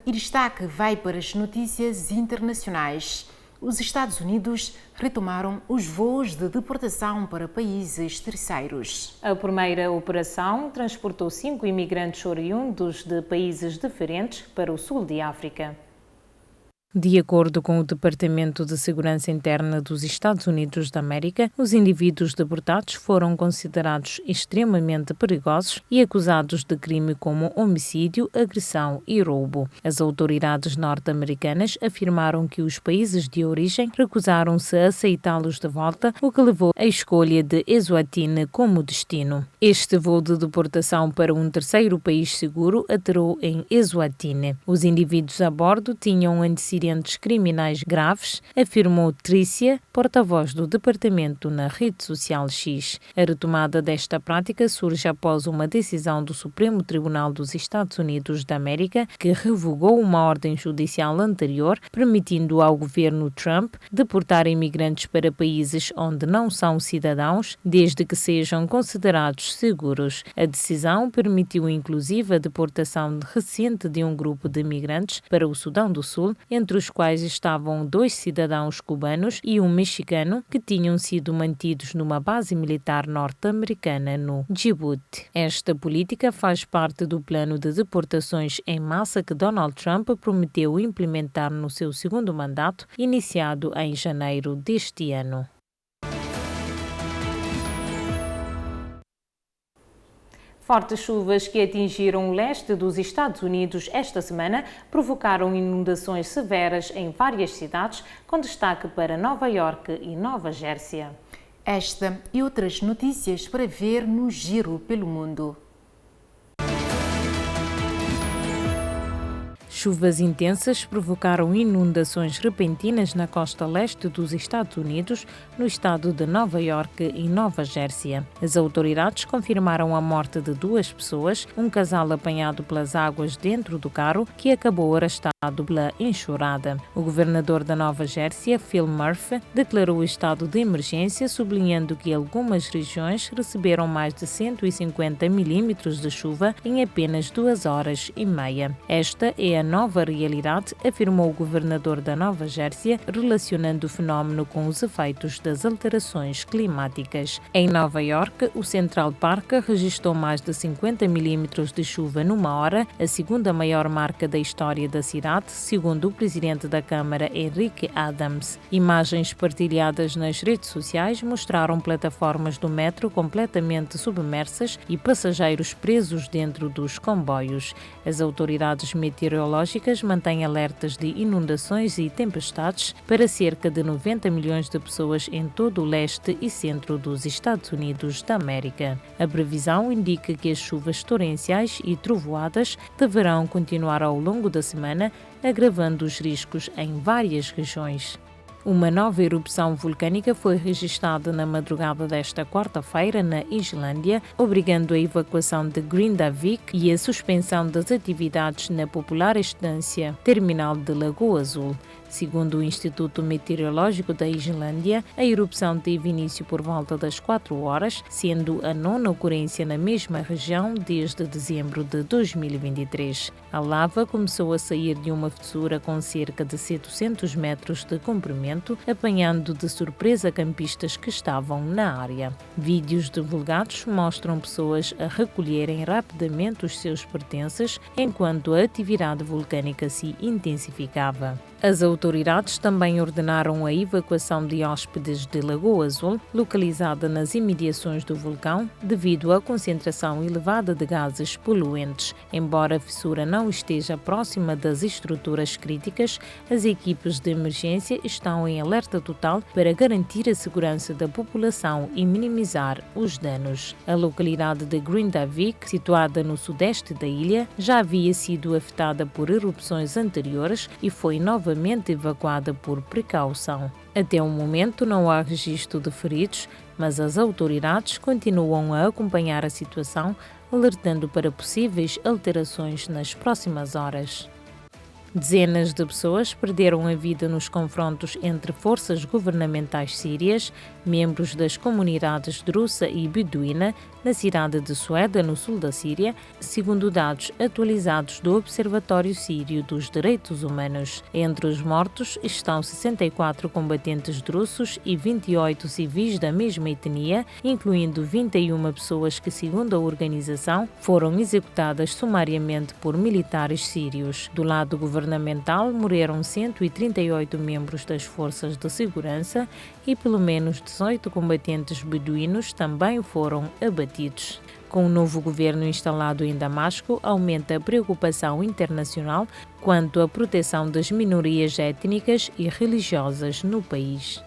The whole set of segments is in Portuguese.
E destaque vai para as notícias internacionais. Os Estados Unidos retomaram os voos de deportação para países terceiros. A primeira operação transportou 5 imigrantes oriundos de países diferentes para o sul de África. De acordo com o Departamento de Segurança Interna dos Estados Unidos da América, os indivíduos deportados foram considerados extremamente perigosos e acusados de crime como homicídio, agressão e roubo. As autoridades norte-americanas afirmaram que os países de origem recusaram-se a aceitá-los de volta, o que levou à escolha de Eswatini como destino. Este voo de deportação para um terceiro país seguro aterrou em Eswatini. Os indivíduos a bordo tinham antecedentes criminais graves, afirmou Trícia, porta-voz do departamento na rede social X. A retomada desta prática surge após uma decisão do Supremo Tribunal dos Estados Unidos da América que revogou uma ordem judicial anterior, permitindo ao governo Trump deportar imigrantes para países onde não são cidadãos, desde que sejam considerados seguros. A decisão permitiu inclusive a deportação recente de um grupo de imigrantes para o Sudão do Sul, entre os quais estavam 2 cidadãos cubanos e um mexicano que tinham sido mantidos numa base militar norte-americana no Djibouti. Esta política faz parte do plano de deportações em massa que Donald Trump prometeu implementar no seu segundo mandato, iniciado em janeiro deste ano. Fortes chuvas que atingiram o leste dos Estados Unidos esta semana provocaram inundações severas em várias cidades, com destaque para Nova Iorque e Nova Jersey. Esta e outras notícias para ver no Giro pelo Mundo. Chuvas intensas provocaram inundações repentinas na costa leste dos Estados Unidos, no estado de Nova Iorque e Nova Jersey. As autoridades confirmaram a morte de 2 pessoas, um casal apanhado pelas águas dentro do carro que acabou arrastado pela enxurrada. O governador da Nova Jersey, Phil Murphy, declarou o estado de emergência, sublinhando que algumas regiões receberam mais de 150 milímetros de chuva em apenas 2 horas e meia. Esta é a nova realidade, afirmou o governador da Nova Jersey, relacionando o fenómeno com os efeitos das alterações climáticas. Em Nova Iorque, o Central Park registrou mais de 50 milímetros de chuva numa hora, a segunda maior marca da história da cidade, segundo o presidente da Câmara, Eric Adams. Imagens partilhadas nas redes sociais mostraram plataformas do metro completamente submersas e passageiros presos dentro dos comboios. As autoridades meteorológicas mantêm alertas de inundações e tempestades para cerca de 90 milhões de pessoas em todo o leste e centro dos Estados Unidos da América. A previsão indica que as chuvas torrenciais e trovoadas deverão continuar ao longo da semana, agravando os riscos em várias regiões. Uma nova erupção vulcânica foi registrada na madrugada desta quarta-feira na Islândia, obrigando a evacuação de Grindavik e a suspensão das atividades na popular estância terminal de Lagoa Azul. Segundo o Instituto Meteorológico da Islândia, a erupção teve início por volta das 4 horas, sendo a 9ª ocorrência na mesma região desde dezembro de 2023. A lava começou a sair de uma fissura com cerca de 700 metros de comprimento, apanhando de surpresa campistas que estavam na área. Vídeos divulgados mostram pessoas a recolherem rapidamente os seus pertences enquanto a atividade vulcânica se intensificava. As autoridades também ordenaram a evacuação de hóspedes de Lagoa Azul, localizada nas imediações do vulcão, devido à concentração elevada de gases poluentes. Embora a fissura não esteja próxima das estruturas críticas, as equipes de emergência estão em alerta total para garantir a segurança da população e minimizar os danos. A localidade de Grindavik, situada no sudeste da ilha, já havia sido afetada por erupções anteriores e foi novamente evacuada por precaução. Até o momento não há registro de feridos, mas as autoridades continuam a acompanhar a situação, alertando para possíveis alterações nas próximas horas. Dezenas de pessoas perderam a vida nos confrontos entre forças governamentais sírias, membros das comunidades drusa e beduína, na cidade de Sueda, no sul da Síria, segundo dados atualizados do Observatório Sírio dos Direitos Humanos. Entre os mortos estão 64 combatentes drusos e 28 civis da mesma etnia, incluindo 21 pessoas que, segundo a organização, foram executadas sumariamente por militares sírios. Do lado governamental, morreram 138 membros das forças de segurança e pelo menos 18 combatentes beduínos também foram abatidos. Com o novo governo instalado em Damasco, aumenta a preocupação internacional quanto à proteção das minorias étnicas e religiosas no país.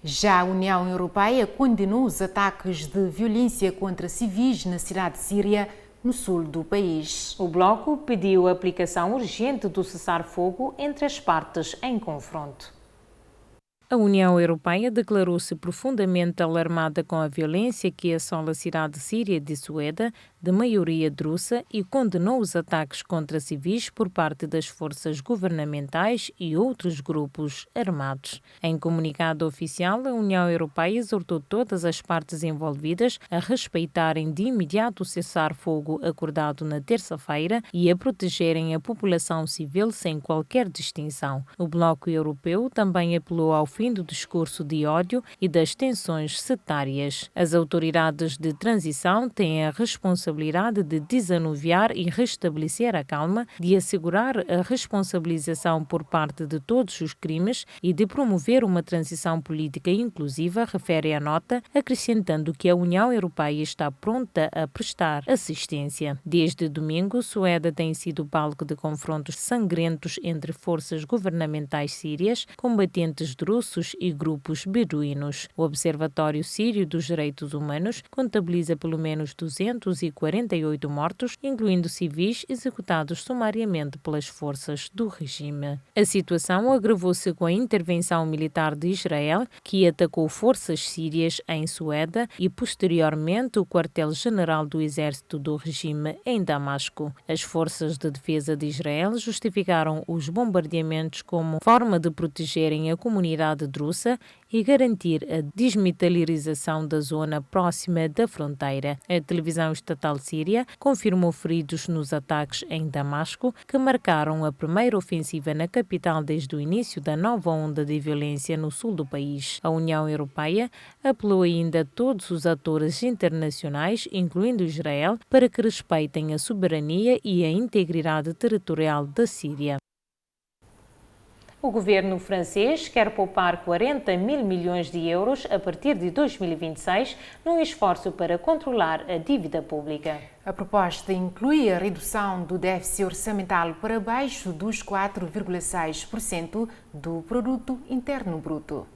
Já a União Europeia condenou os ataques de violência contra civis na cidade síria, no sul do país. O bloco pediu a aplicação urgente do cessar-fogo entre as partes em confronto. A União Europeia declarou-se profundamente alarmada com a violência que assola a cidade síria de Sueda, de maioria drusa, e condenou os ataques contra civis por parte das forças governamentais e outros grupos armados. Em comunicado oficial, a União Europeia exortou todas as partes envolvidas a respeitarem de imediato o cessar-fogo acordado na terça-feira e a protegerem a população civil sem qualquer distinção. O bloco europeu também apelou ao fim do discurso de ódio e das tensões setárias. As autoridades de transição têm a responsabilidade de desanuviar e restabelecer a calma, de assegurar a responsabilização por parte de todos os crimes e de promover uma transição política inclusiva, refere a nota, acrescentando que a União Europeia está pronta a prestar assistência. Desde domingo, Sueda tem sido palco de confrontos sangrentos entre forças governamentais sírias, combatentes drusos e grupos beduínos. O Observatório Sírio dos Direitos Humanos contabiliza pelo menos 248 mortos, incluindo civis executados sumariamente pelas forças do regime. A situação agravou-se com a intervenção militar de Israel, que atacou forças sírias em Sueda e, posteriormente, o quartel-general do exército do regime em Damasco. As forças de defesa de Israel justificaram os bombardeamentos como forma de protegerem a comunidade drusa e garantir a desmilitarização da zona próxima da fronteira. A televisão estatal síria confirmou feridos nos ataques em Damasco, que marcaram a primeira ofensiva na capital desde o início da nova onda de violência no sul do país. A União Europeia apelou ainda a todos os atores internacionais, incluindo Israel, para que respeitem a soberania e a integridade territorial da Síria. O governo francês quer poupar 40 mil milhões de euros a partir de 2026, num esforço para controlar a dívida pública. A proposta inclui a redução do déficit orçamental para abaixo dos 4,6% do produto interno bruto.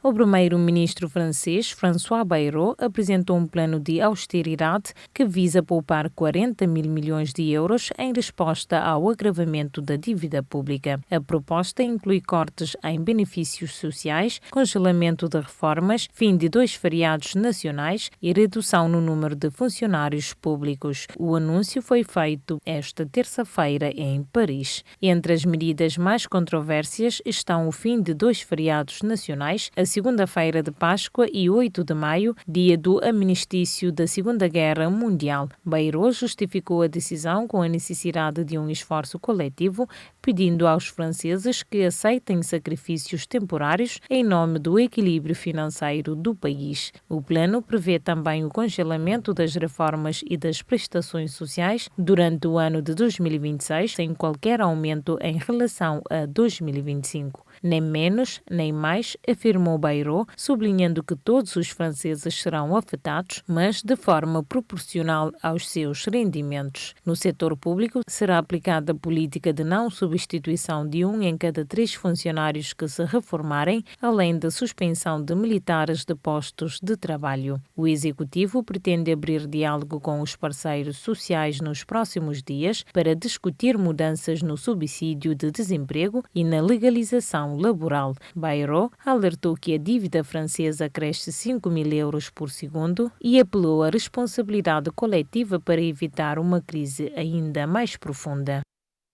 O primeiro-ministro francês, François Bayrou, apresentou um plano de austeridade que visa poupar 40 mil milhões de euros em resposta ao agravamento da dívida pública. A proposta inclui cortes em benefícios sociais, congelamento de reformas, fim de 2 feriados nacionais e redução no número de funcionários públicos. O anúncio foi feito esta terça-feira em Paris. Entre as medidas mais controversas estão o fim de 2 feriados nacionais, a segunda-feira de Páscoa e 8 de maio, dia do armistício da Segunda Guerra Mundial. Bayrou justificou a decisão com a necessidade de um esforço coletivo, pedindo aos franceses que aceitem sacrifícios temporários em nome do equilíbrio financeiro do país. O plano prevê também o congelamento das reformas e das prestações sociais durante o ano de 2026, sem qualquer aumento em relação a 2025. Nem menos, nem mais, afirmou Bayrou, sublinhando que todos os franceses serão afetados, mas de forma proporcional aos seus rendimentos. No setor público, será aplicada a política de não substituição de 1 em cada 3 funcionários que se reformarem, além da suspensão de militares de postos de trabalho. O Executivo pretende abrir diálogo com os parceiros sociais nos próximos dias para discutir mudanças no subsídio de desemprego e na legalização legislação laboral. Bayrou alertou que a dívida francesa cresce 5 mil euros por segundo e apelou à responsabilidade coletiva para evitar uma crise ainda mais profunda.